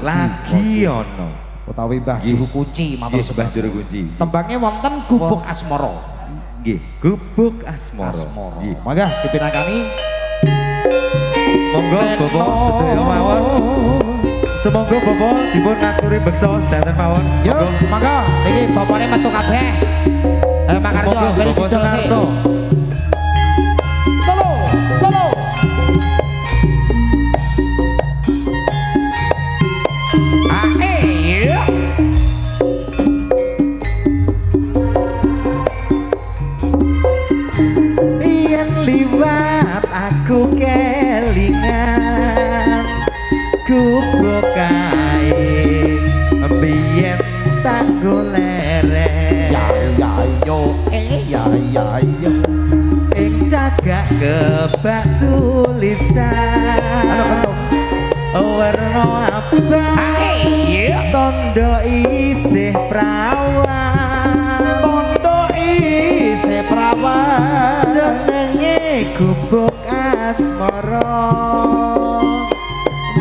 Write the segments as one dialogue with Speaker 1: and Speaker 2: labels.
Speaker 1: lagi ono
Speaker 2: utawi Mbah Juru Kunci matur
Speaker 1: Mbah Juru Kunci
Speaker 2: tembangnya wonten Gubuk Asmara
Speaker 1: nggih Gubuk Asmara nggih
Speaker 2: mangga dipinakani
Speaker 1: monggo Bapak sedaya mawon semoga Bapak dipun aturi beksa sedanten mawon
Speaker 2: yo mangga niki bapakne metu kabeh makarjo beri didol sik Lolo
Speaker 1: yen liwat aku kelingan gubuk kae biyen tak golere
Speaker 2: ya yo
Speaker 1: ing cagak kebak tulisan warna abang tondo isih prawan jenenge Gubuk Asmara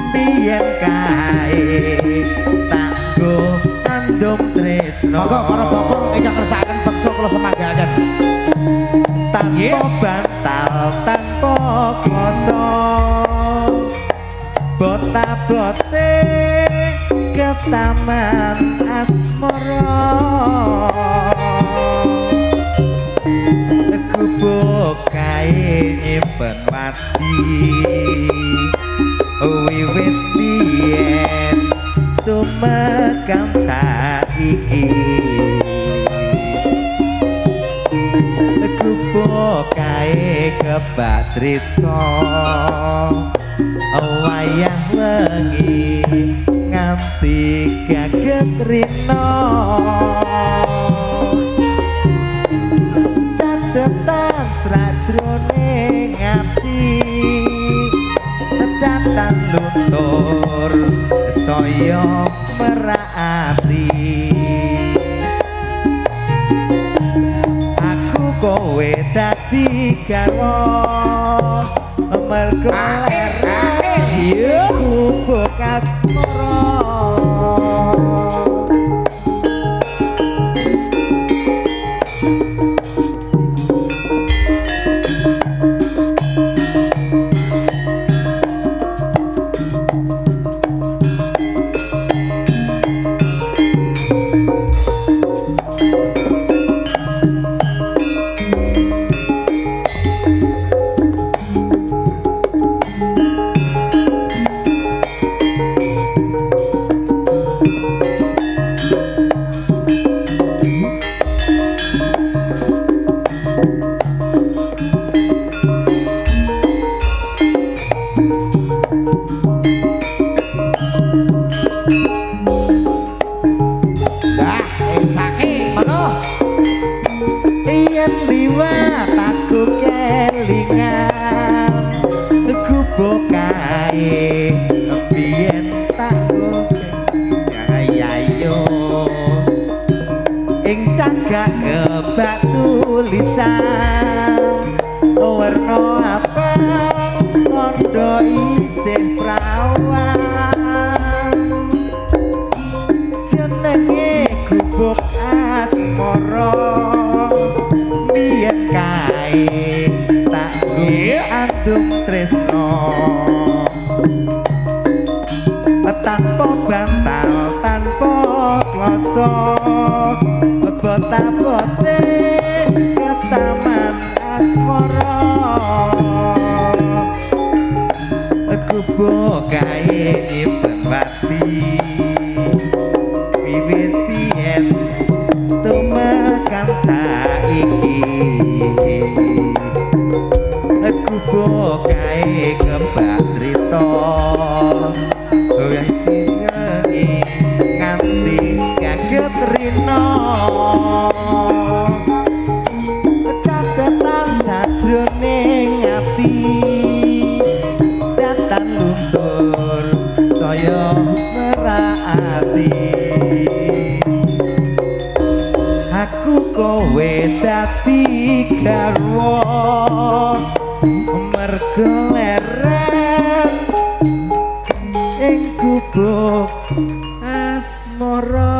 Speaker 1: biyen kae tak go andum tresno
Speaker 2: monggo para bapak ingkang ngersakaken beksa kula semanggaken
Speaker 1: tanpa bantal tanpa kosong bota-bote ke taman asmara gubuk kae nyimpen wati wiwit biyen tumekam saiki gubuk kae kebak crita wayah wengi nganti kaget rino catetan srajroning ati tetatan luntur saya merati aku kowe dadi garwa mergo Gubuk Asmara kebak tulisan warna abang tondo isih prawan jenenge Gubuk Asmara biyen kae tak andum tresno tanpa bantal tanpa kloso bota-bote ke taman asmara gubuk kae nyimpen wati wiwit biyen tumekan saiki gubuk kae kebak crita nganti kaget rino catetan sajroning ati datan luntur saya merati aku kowe dadi garwa mergo leren ing gubuk asmara